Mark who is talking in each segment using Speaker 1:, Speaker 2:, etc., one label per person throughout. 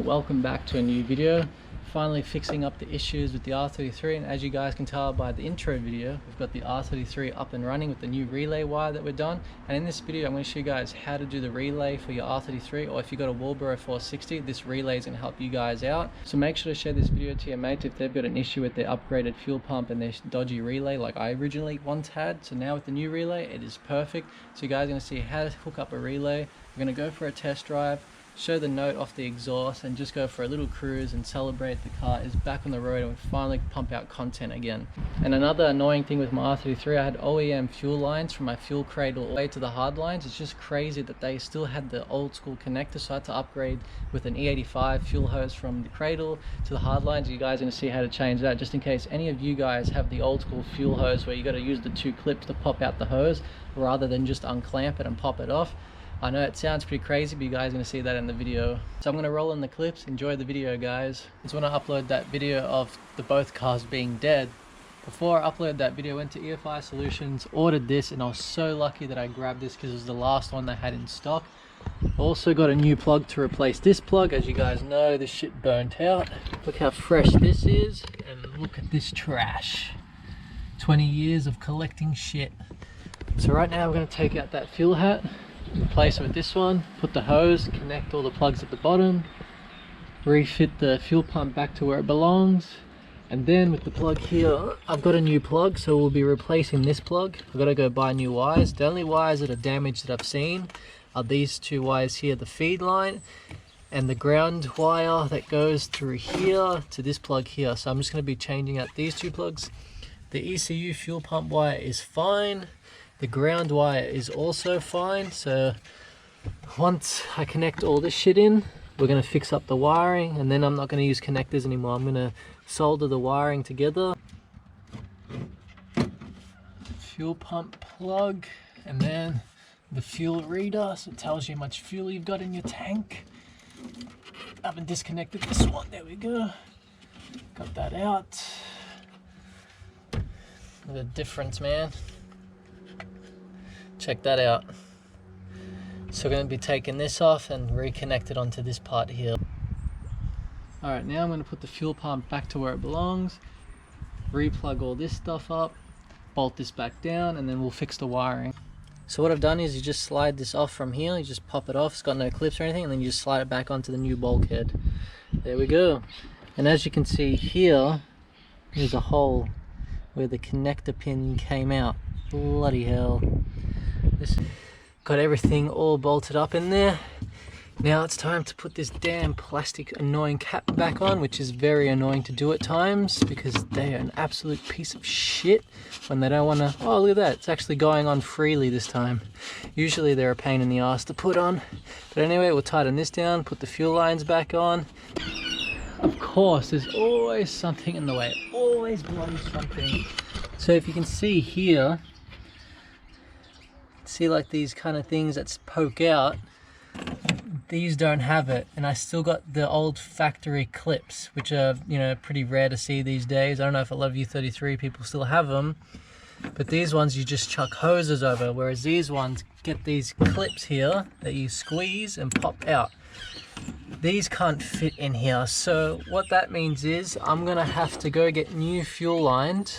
Speaker 1: everyone, welcome back to a new video. Finally fixing up the issues with the R33, and as you guys can tell by the intro video, we've got the R33 up and running with the new relay wire that we're done. And in this video I'm going to show you guys how to do the relay for your R33, or if you've got a walbro 460, this relay is going to help you guys out. So make sure to share this video to your mates if they've got an issue with their upgraded fuel pump and their dodgy relay like I originally once had. So now with the new relay it is perfect. So you guys are going to see how to hook up a relay. We're going to go for a test drive, show the note off the exhaust, and just go for a little cruise and celebrate the car is back on the road and we finally pump out content again. And another annoying thing with my R33, I had OEM fuel lines from my fuel cradle all the way to the hard lines. It's just crazy that they still had the old school connector, so I had to upgrade with an E85 fuel hose from the cradle to the hard lines. You guys are going to see how to change that, just in case any of you guys have the old school fuel hose where you got to use the two clips to pop out the hose rather than just unclamp it and pop it off. I know it sounds pretty crazy, but you guys are going to see that in the video. So I'm going to roll in the clips. Enjoy the video, guys. Just want to upload that video of the both cars being dead. Before I uploaded that video, I went to EFI Solutions, ordered this, and I was so lucky that I grabbed this because it was the last one they had in stock. Also got a new plug to replace this plug. As you guys know, this shit burnt out. Look how fresh this is, and look at this trash. 20 years of collecting shit. So right now we're going to take out that fuel hat, replace it with this one, put the hose, connect all the plugs at the bottom, refit the fuel pump back to where it belongs, and then with the plug here, I've got a new plug, so we'll be replacing this plug. I've got to go buy new wires. The only wires that are damaged that I've seen are these two wires here, the feed line and the ground wire that goes through here to this plug here. So I'm just going to be changing out these two plugs. The ECU fuel pump wire is fine. The ground wire is also fine. So once I connect all this shit in, we're going to fix up the wiring, and then I'm not going to use connectors anymore. I'm going to solder the wiring together. Fuel pump plug, and then the fuel reader, so it tells you how much fuel you've got in your tank. I haven't disconnected this one. There we go. Got that out. The difference, man. Check that out. So we're going to be taking this off and reconnect it onto this part here. Alright, now I'm going to put the fuel pump back to where it belongs, replug all this stuff up, bolt this back down, and then we'll fix the wiring. So what I've done is you just slide this off from here, you just pop it off, it's got no clips or anything, and then you just slide it back onto the new bulkhead. There we go. And as you can see here, there's a hole where the connector pin came out. Bloody hell. This got everything all bolted up in there. Now it's time to put this damn plastic annoying cap back on, which is very annoying to do at times because they are an absolute piece of shit when they don't want to. Oh, look at that, it's actually going on freely this time. Usually they're a pain in the ass to put on. But anyway, we'll tighten this down, put the fuel lines back on. Of course, there's always something in the way, always bloody something. So if you can see here, see like these kind of things that poke out, these don't have it, and I still got the old factory clips, which are, you know, pretty rare to see these days. I don't know if a lot of you 33 people still have them, but these ones you just chuck hoses over, whereas these ones get these clips here that you squeeze and pop out. These can't fit in here, so what that means is I'm gonna have to go get new fuel lines,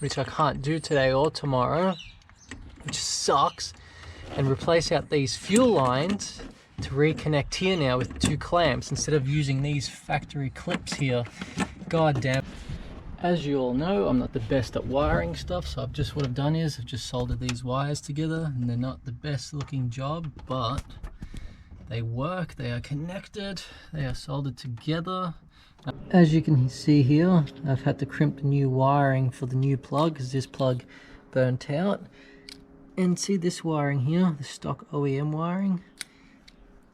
Speaker 1: which I can't do today or tomorrow, which sucks, and replace out these fuel lines to reconnect here now with two clamps instead of using these factory clips here. God damn. As you all know, I'm not the best at wiring stuff, so what I've done is I've just soldered these wires together, and they're not the best looking job, but they work, they are connected, they are soldered together. As you can see here, I've had to crimp the new wiring for the new plug because this plug burnt out. And see this wiring here, the stock OEM wiring,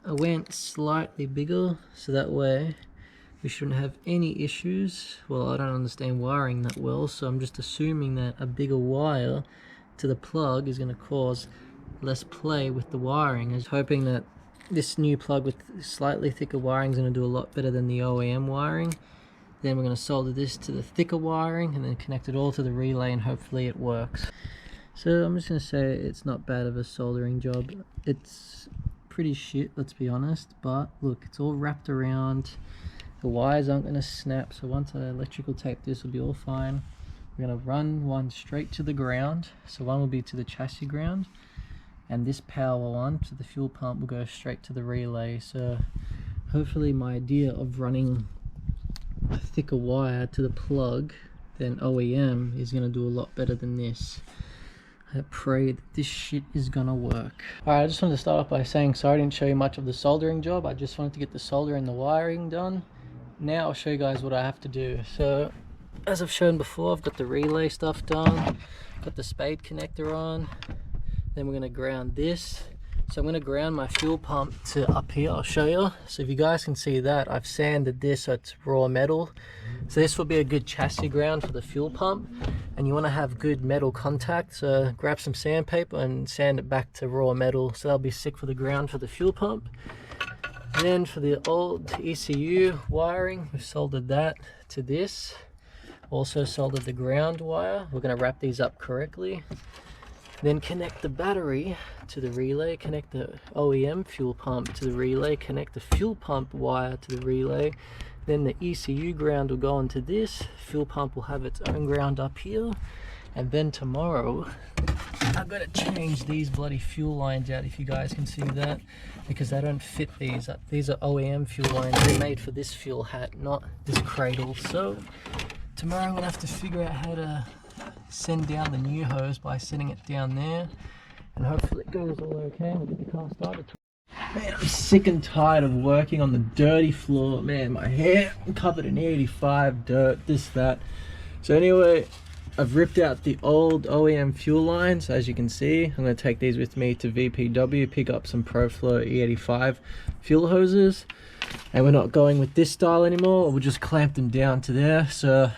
Speaker 1: I went slightly bigger so that way we shouldn't have any issues. Well, I don't understand wiring that well, so I'm just assuming that a bigger wire to the plug is going to cause less play with the wiring. I was hoping that this new plug with slightly thicker wiring is going to do a lot better than the OEM wiring. Then we're going to solder this to the thicker wiring and then connect it all to the relay, and hopefully it works. So I'm just going to say it's not bad of a soldering job. It's pretty shit, let's be honest, but look, it's all wrapped around. The wires aren't going to snap, so once I electrical tape this, will be all fine. We're going to run one straight to the ground, so one will be to the chassis ground, and this power one to the fuel pump will go straight to the relay. So hopefully my idea of running a thicker wire to the plug than OEM is going to do a lot better than this. I pray that this shit is gonna work. Alright, I just wanted to start off by saying sorry I didn't show you much of the soldering job. I just wanted to get the solder and the wiring done. Now I'll show you guys what I have to do. So as I've shown before, I've got the relay stuff done, got the spade connector on, then we're going to ground this. So I'm going to ground my fuel pump to up here, I'll show you. So if you guys can see that, I've sanded this so it's raw metal. So this will be a good chassis ground for the fuel pump, and you want to have good metal contact, so grab some sandpaper and sand it back to raw metal, so that'll be sick for the ground for the fuel pump. Then for the old ECU wiring, we've soldered that to this. Also soldered the ground wire. We're going to wrap these up correctly. Then connect the battery to the relay, connect the OEM fuel pump to the relay, connect the fuel pump wire to the relay. Then the ECU ground will go into this. Fuel pump will have its own ground up here. And then tomorrow, I've got to change these bloody fuel lines out, if you guys can see that, because they don't fit these. These are OEM fuel lines. They're made for this fuel hat, not this cradle. So tomorrow I'm going to have to figure out how to send down the new hose by sending it down there, and hopefully it goes all okay and we'll get the car started. Man, I'm sick and tired of working on the dirty floor. Man, my hair covered in E85, dirt, this, that. So anyway, I've ripped out the old OEM fuel lines. As you can see, I'm going to take these with me to VPW, pick up some ProFlow E85 fuel hoses, and we're not going with this style anymore. We'll just clamp them down to there. So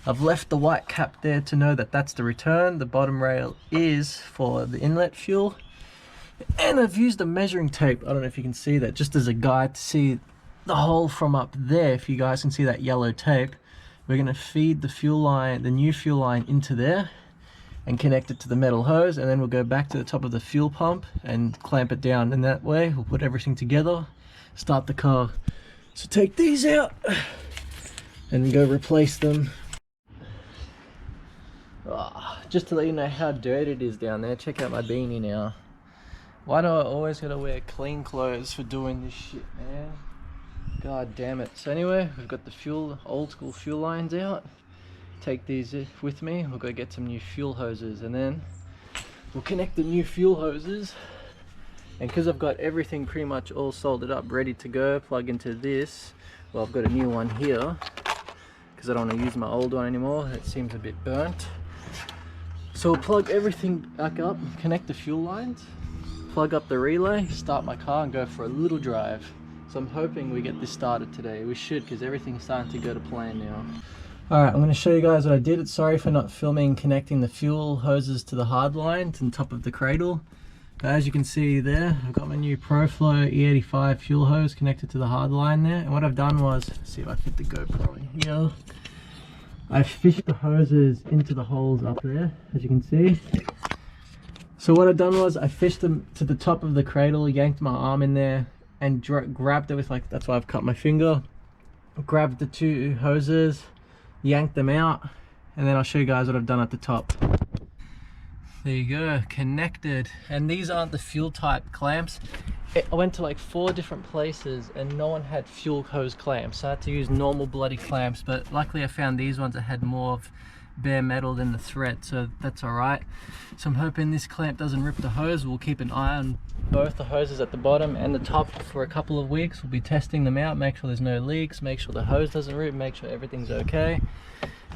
Speaker 1: I've left the white cap there to know that that's the return. The bottom rail is for the inlet fuel. And I've used a measuring tape, I don't know if you can see that, just as a guide to see the hole from up there. If you guys can see that yellow tape, we're going to feed the fuel line, the new fuel line, into there and connect it to the metal hose, and then we'll go back to the top of the fuel pump and clamp it down. And that way we'll put everything together, start the car. So take these out and go replace them. Just to let you know how dirty it is down there, check out my beanie now. Why do I always gotta wear clean clothes for doing this shit, man? God damn it. So anyway, we've got the old school fuel lines out. Take these with me, we'll go get some new fuel hoses, and then we'll connect the new fuel hoses. And because I've got everything pretty much all soldered up, ready to go, plug into this. Well, I've got a new one here, because I don't want to use my old one anymore, it seems a bit burnt. So we'll plug everything back up, connect the fuel lines, plug up the relay, start my car and go for a little drive. So I'm hoping we get this started today. We should, because everything's starting to go to plan now. Alright, I'm going to show you guys what I did. Sorry for not filming connecting the fuel hoses to the hard lines on top of the cradle. But as you can see there, I've got my new ProFlow E85 fuel hose connected to the hard line there. And what I've done was, let's see if I fit the GoPro in here. I fished the hoses into the holes up there, as you can see. So what I've done was I fished them to the top of the cradle, yanked my arm in there, and grabbed it with, like, that's why I've cut my finger. Grabbed the two hoses, yanked them out, and then I'll show you guys what I've done at the top. There you go, connected. And these aren't the fuel type clamps. I went to like 4 different places and no one had fuel hose clamps, so I had to use normal bloody clamps, but luckily I found these ones that had more of bare metal than the thread, so that's alright. So I'm hoping this clamp doesn't rip the hose. We'll keep an eye on both the hoses at the bottom and the top for a couple of weeks. We'll be testing them out, make sure there's no leaks, make sure the hose doesn't rip, make sure everything's okay.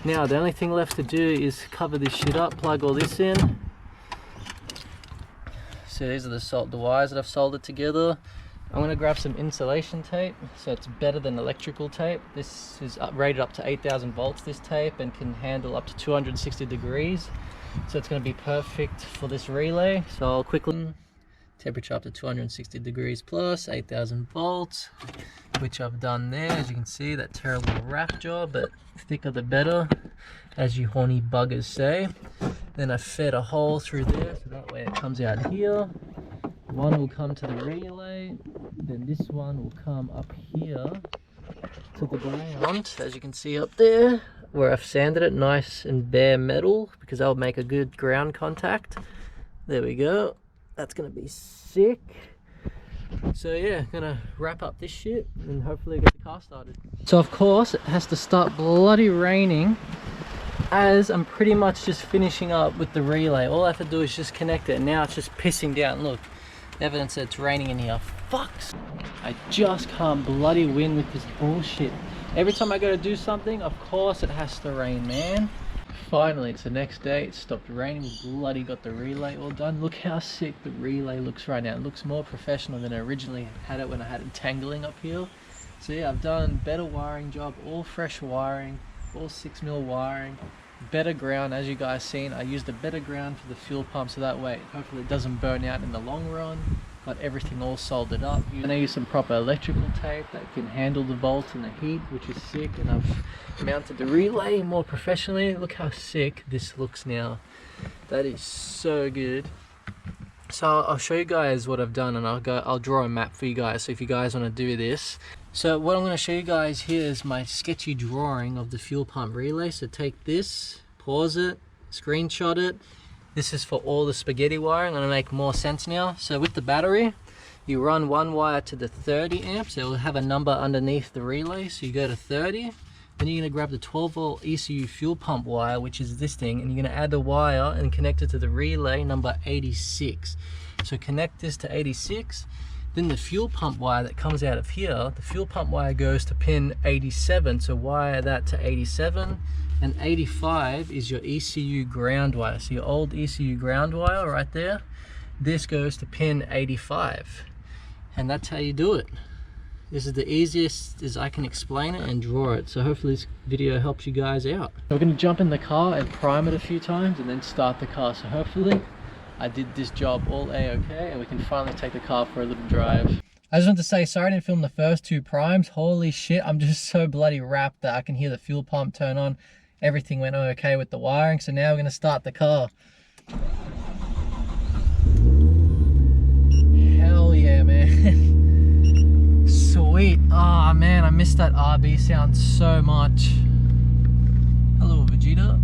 Speaker 1: Now the only thing left to do is cover this shit up, plug all this in. So these are the wires that I've soldered together. I'm going to grab some insulation tape, so it's better than electrical tape. This is rated up to 8,000 volts, this tape, and can handle up to 260 degrees. So it's going to be perfect for this relay. So I'll quickly, temperature up to 260 degrees plus, 8,000 volts, which I've done there. As you can see, that terrible wrap job, but thicker the better, as you horny buggers say. Then I fed a hole through there, so that way it comes out here. One will come to the relay, then this one will come up here to the ground, as you can see up there, where I've sanded it nice and bare metal, because that'll make a good ground contact. There we go. That's gonna be sick. So yeah, gonna wrap up this shit and hopefully get the car started. So of course it has to start bloody raining as I'm pretty much just finishing up with the relay. All I have to do is just connect it, and now it's just pissing down. Look, evidence that it's raining in here. Fucks. I just can't bloody win with this bullshit. Every time I go to do something, of course it has to rain, man. Finally, it's the next day. It stopped raining. We bloody got the relay all done. Look how sick the relay looks right now. It looks more professional than I originally had it when I had it tangling up here. So yeah, I've done better wiring job, all fresh wiring, all 6mm wiring, better ground. As you guys seen, I used a better ground for the fuel pump, so that way hopefully it doesn't burn out in the long run. Got everything all soldered up. And I use some proper electrical tape that can handle the volt and the heat, which is sick. And I've mounted the relay more professionally. Look how sick this looks now. That is so good. So I'll show you guys what I've done, and I'll draw a map for you guys, so if you guys want to do this. So what I'm going to show you guys here is my sketchy drawing of the fuel pump relay. So take this, pause it, screenshot it. This is for all the spaghetti wiring. I'm going to make more sense now. So with the battery, you run one wire to the 30 amps. It will have a number underneath the relay. So you go to 30. Then you're going to grab the 12-volt ECU fuel pump wire, which is this thing, and you're going to add the wire and connect it to the relay number 86. So connect this to 86. Then the fuel pump wire that comes out of here, the fuel pump wire goes to pin 87. So wire that to 87. And 85 is your ECU ground wire. So your old ECU ground wire right there, this goes to pin 85. And that's how you do it. This is the easiest as I can explain it and draw it. So hopefully this video helps you guys out. We're gonna jump in the car and prime it a few times and then start the car. So hopefully I did this job all A-okay and we can finally take the car for a little drive. I just want to say, sorry I didn't film the first two primes. Holy shit, I'm just so bloody wrapped that I can hear the fuel pump turn on. Everything went okay with the wiring, so now we're going to start the car. Hell yeah, man. Sweet. Oh man, I missed that RB sound so much. Hello, Vegeta.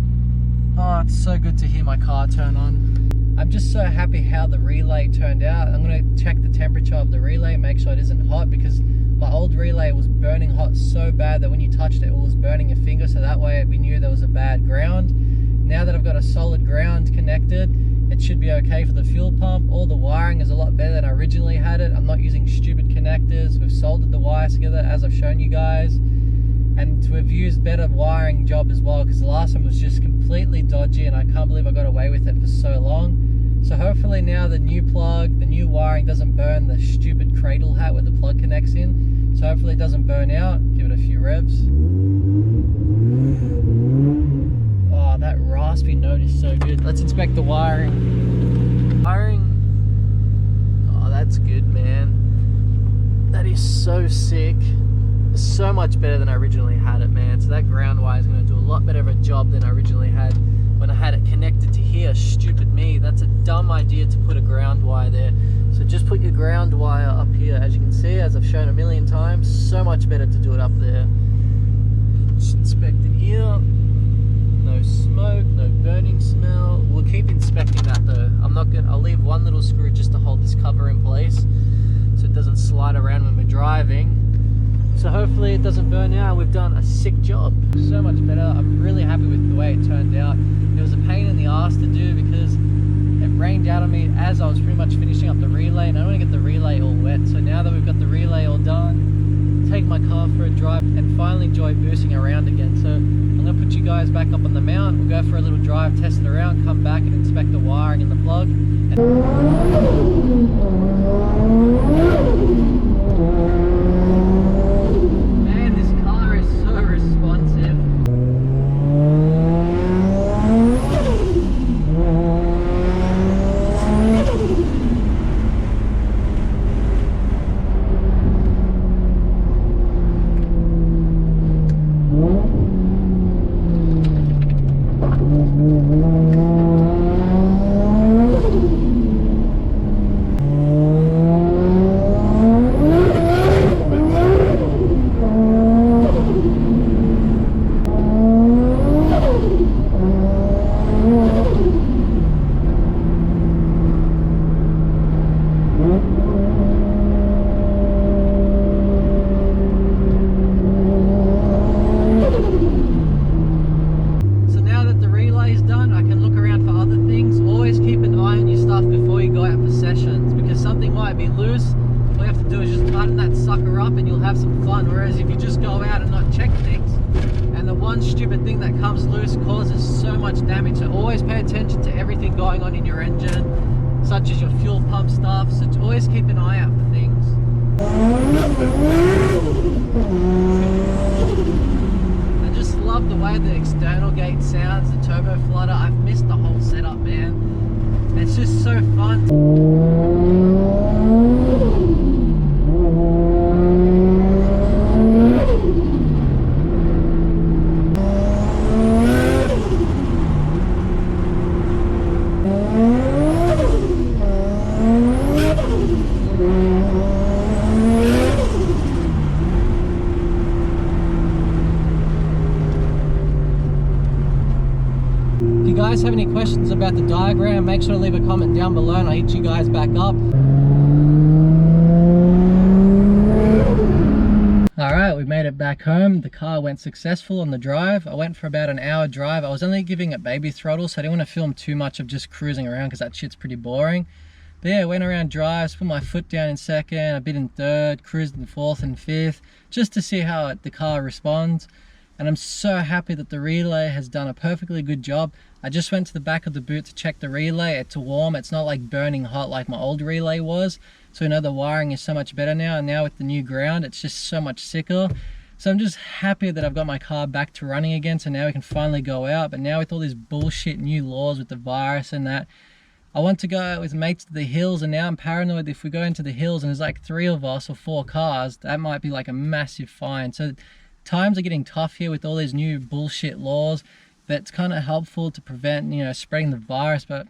Speaker 1: Oh, it's so good to hear my car turn on. I'm just so happy how the relay turned out. I'm going to check the temperature of the relay, make sure it isn't hot, because my old relay was burning hot so bad that when you touched it, it was burning your finger, so that way we knew there was a bad ground. Now that I've got a solid ground connected, it should be okay for the fuel pump. All the wiring is a lot better than I originally had it. I'm not using stupid connectors. We've soldered the wires together as I've shown you guys. And we've used better wiring job as well, because the last one was just completely dodgy and I can't believe I got away with it for so long. So hopefully now the new plug, the new wiring doesn't burn the stupid cradle hat where the plug connects in. So hopefully it doesn't burn out. Give it a few revs. Oh, that raspy note is so good. Let's inspect the wiring. Oh, that's good, man. That is so sick. So much better than I originally had it, man. So that ground wire is going to do a lot better of a job than I originally had when I had it connected to here. Stupid me. That's a dumb idea to put a ground wire there. So just put your ground wire up here. As you can see, as I've shown a million times, so much better to do it up there. Just inspect it here. No smoke, no burning smell. We'll keep inspecting that though. I'll leave one little screw just to hold this cover in place so it doesn't slide around when we're driving. So hopefully it doesn't burn out. We've done a sick job. So much better. I'm really happy with the way it turned out. It was a pain in the ass to do because it rained out on me as I was pretty much finishing up the relay, and I don't want to get the relay all wet. So now that we've got the relay all done, take my car for a drive and finally enjoy boosting around again. So I'm going to put you guys back up on the mount. We'll go for a little drive, test it around, come back and inspect the wiring and the plug. Man, this car is so responsive. one stupid thing that comes loose causes so much damage. So always pay attention to everything going on in your engine, such as your fuel pump stuff. So always keep an eye out for things. I just love the way the external gate sounds, the turbo flutter. I've missed the whole setup, man. It's just so fun. If you guys have any questions about the diagram, make sure to leave a comment down below and I'll hit you guys back up. Alright, we made it back home. The car went successful on the drive. I went for about an hour drive. I was only giving it baby throttle, so I didn't want to film too much of just cruising around because that shit's pretty boring. But yeah, I went around drives, put my foot down in second, a bit in third, cruised in fourth and fifth, just to see how the car responds. And I'm so happy that the relay has done a perfectly good job. I just went to the back of the boot to check the relay. It's warm, it's not like burning hot like my old relay was. So we know the wiring is so much better now, and now with the new ground, it's just so much sicker. So I'm just happy that I've got my car back to running again, so now we can finally go out. But now with all these bullshit new laws with the virus and that, I want to go out with mates to the hills, and now I'm paranoid if we go into the hills and there's like 3 of us or 4 cars, that might be like a massive fine. So times are getting tough here with all these new bullshit laws, but it's kind of helpful to prevent, you know, spreading the virus. But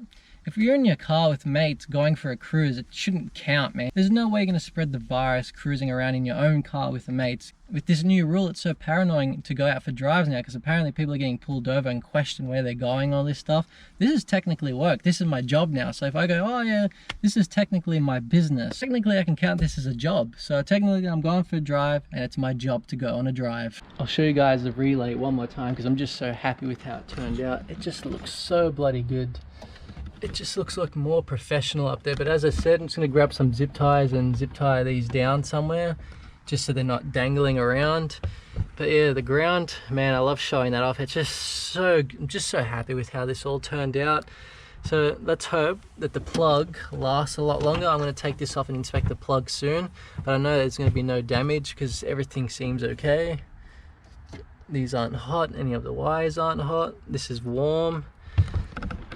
Speaker 1: if you're in your car with mates going for a cruise, it shouldn't count, man. There's no way you're going to spread the virus cruising around in your own car with the mates. With this new rule, it's so paranoid to go out for drives now, because apparently people are getting pulled over and questioned where they're going, all this stuff. This is technically work. This is my job now. So if I go, oh yeah, this is technically my business, technically I can count this as a job. So technically I'm going for a drive and it's my job to go on a drive. I'll show you guys the relay one more time because I'm just so happy with how it turned out. It just looks so bloody good. It just looks like more professional up there. But as I said, I'm just going to grab some zip ties and zip tie these down somewhere just so they're not dangling around. But yeah, the ground, man, I love showing that off. It's just so, I'm just so happy with how this all turned out. So let's hope that the plug lasts a lot longer. I'm going to take this off and inspect the plug soon, but I know there's going to be no damage because everything seems okay. These aren't hot, any of the wires aren't hot, this is warm.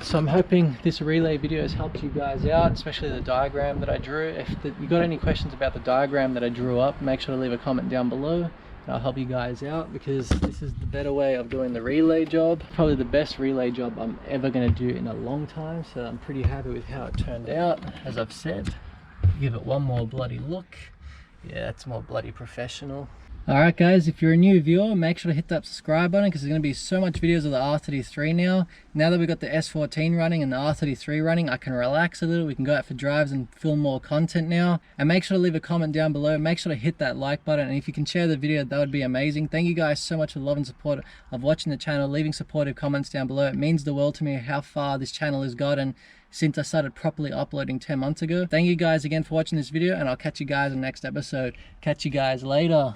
Speaker 1: So I'm hoping this relay video has helped you guys out, especially the diagram that I drew. If you got any questions about the diagram that I drew up, make sure to leave a comment down below and I'll help you guys out, because this is the better way of doing the relay job. Probably the best relay job I'm ever going to do in a long time, so I'm pretty happy with how it turned out. As I've said, give it one more bloody look. Yeah, it's more bloody professional. Alright guys, if you're a new viewer, make sure to hit that subscribe button because there's going to be so much videos of the R33 now. Now that we've got the S14 running and the R33 running, I can relax a little. We can go out for drives and film more content now. And make sure to leave a comment down below. Make sure to hit that like button, and if you can share the video, that would be amazing. Thank you guys so much for the love and support of watching the channel, leaving supportive comments down below. It means the world to me how far this channel has gotten since I started properly uploading 10 months ago. Thank you guys again for watching this video, and I'll catch you guys in the next episode. Catch you guys later.